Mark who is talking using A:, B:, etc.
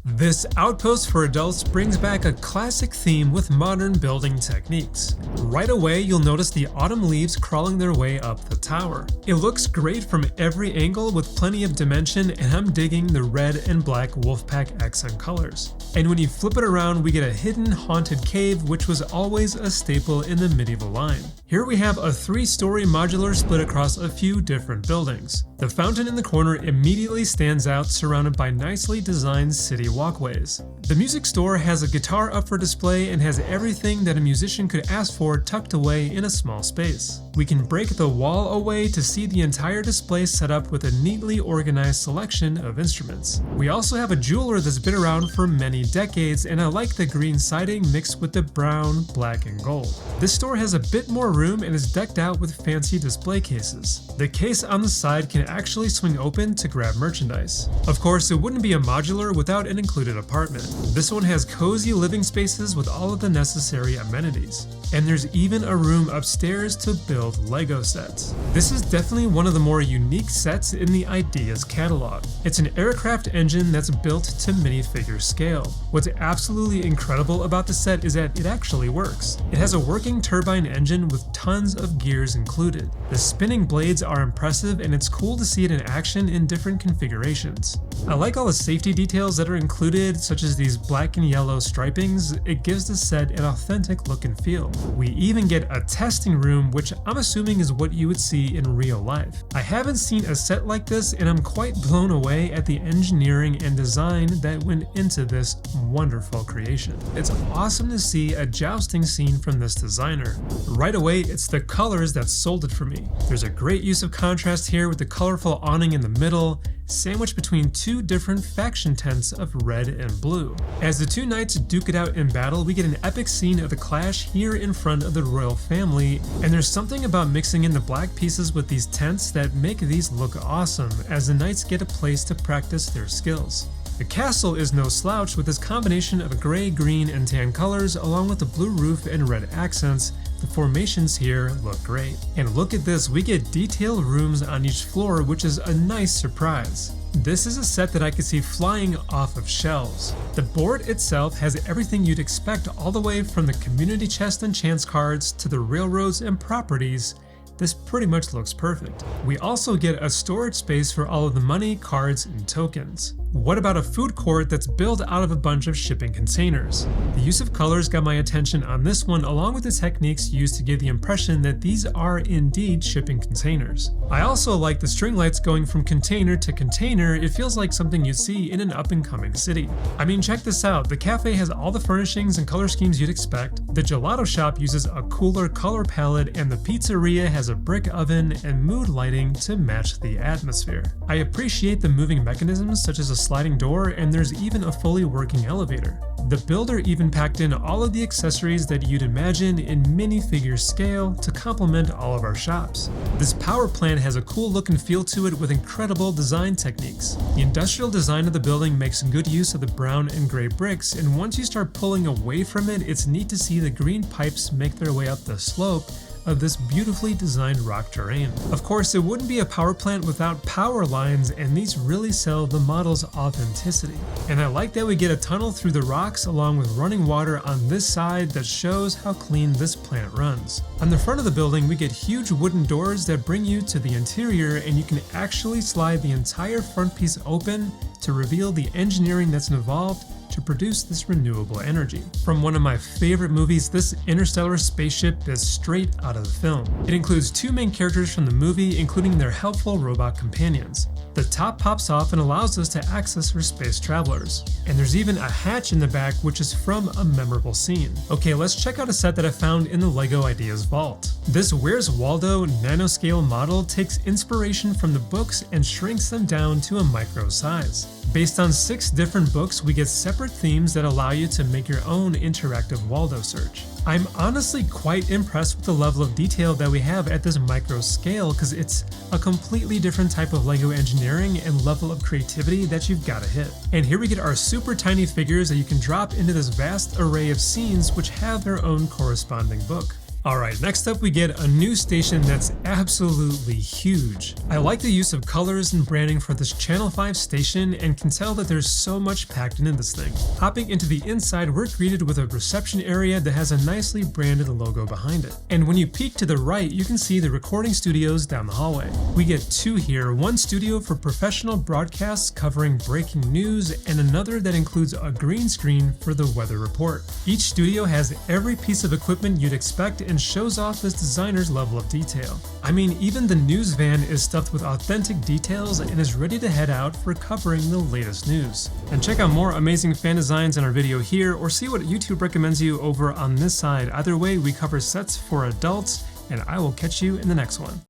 A: This Outpost for Adults brings back a classic theme with modern building techniques. Right away, you'll notice the autumn leaves crawling their way up the tower. It looks great from every angle with plenty of dimension, and I'm digging the red and black Wolfpack accent colors. And when you flip it around, we get a hidden haunted cave, which was always a staple in the medieval line. Here we have a 3-story modular split across a few different buildings. The fountain in the corner immediately stands out, surrounded by nicely designed city walkways. The music store has a guitar up for display and has everything that a musician could ask for tucked away in a small space. We can break the wall away to see the entire display set up with a neatly organized selection of instruments. We also have a jeweler that's been around for many decades, and I like the green siding mixed with the brown, black, and gold. This store has a bit more room and is decked out with fancy display cases. The case on the side can actually swing open to grab merchandise. Of course, it wouldn't be a modular without an included apartment. This one has cozy living spaces with all of the necessary amenities. And there's even a room upstairs to build Lego sets. This is definitely one of the more unique sets in the Ideas catalog. It's an aircraft engine that's built to minifigure scale. What's absolutely incredible about the set is that it actually works. It has a working turbine engine with tons of gears included. The spinning blades are impressive, and it's cool to see it in action in different configurations. I like all the safety details that are included, such as these black and yellow stripings. It gives the set an authentic look and feel. We even get a testing room, which I'm assuming is what you would see in real life. I haven't seen a set like this, and I'm quite blown away at the engineering and design that went into this wonderful creation. It's awesome to see a jousting scene from this designer. Right away, it's the colors that sold it for me. There's a great use of contrast here with the colorful awning in the middle, sandwiched between two different faction tents of red and blue. As the two knights duke it out in battle, we get an epic scene of the clash here in front of the royal family, and there's something about mixing in the black pieces with these tents that make these look awesome, as the knights get a place to practice their skills. The castle is no slouch with this combination of gray, green, and tan colors, along with the blue roof and red accents. The formations here look great. And look at this, we get detailed rooms on each floor, which is a nice surprise. This is a set that I could see flying off of shelves. The board itself has everything you'd expect, all the way from the community chest and chance cards to the railroads and properties. This pretty much looks perfect. We also get a storage space for all of the money, cards, and tokens. What about a food court that's built out of a bunch of shipping containers? The use of colors got my attention on this one, along with the techniques used to give the impression that these are indeed shipping containers. I also like the string lights going from container to container. It feels like something you'd see in an up-and-coming city. I mean, check this out. The cafe has all the furnishings and color schemes you'd expect. The gelato shop uses a cooler color palette, and the pizzeria has a brick oven and mood lighting to match the atmosphere. I appreciate the moving mechanisms, such as a sliding door, and there's even a fully working elevator. The builder even packed in all of the accessories that you'd imagine in minifigure scale to complement all of our shops. This power plant has a cool look and feel to it with incredible design techniques. The industrial design of the building makes good use of the brown and gray bricks, and once you start pulling away from it, it's neat to see the green pipes make their way up the slope of this beautifully designed rock terrain. Of course, it wouldn't be a power plant without power lines, and these really sell the model's authenticity. And I like that we get a tunnel through the rocks along with running water on this side that shows how clean this plant runs. On the front of the building, we get huge wooden doors that bring you to the interior, and you can actually slide the entire front piece open to reveal the engineering that's involved to produce this renewable energy. From one of my favorite movies, this interstellar spaceship is straight out of the film. It includes two main characters from the movie, including their helpful robot companions. The top pops off and allows us to access for space travelers. And there's even a hatch in the back, which is from a memorable scene. Okay, let's check out a set that I found in the LEGO Ideas vault. This Where's Waldo nanoscale model takes inspiration from the books and shrinks them down to a micro size. Based on 6 different books, we get separate themes that allow you to make your own interactive Waldo search. I'm honestly quite impressed with the level of detail that we have at this micro scale, because it's a completely different type of LEGO engineering and level of creativity that you've got to hit. And here we get our super tiny figures that you can drop into this vast array of scenes which have their own corresponding book. Alright, next up we get a new station that's absolutely huge. I like the use of colors and branding for this Channel 5 station and can tell that there's so much packed in this thing. Hopping into the inside, we're greeted with a reception area that has a nicely branded logo behind it. And when you peek to the right, you can see the recording studios down the hallway. We get two here, one studio for professional broadcasts covering breaking news and another that includes a green screen for the weather report. Each studio has every piece of equipment you'd expect and shows off this designer's level of detail. I mean, even the news van is stuffed with authentic details and is ready to head out for covering the latest news. And check out more amazing fan designs in our video here, or see what YouTube recommends you over on this side. Either way, we cover sets for adults, and I will catch you in the next one.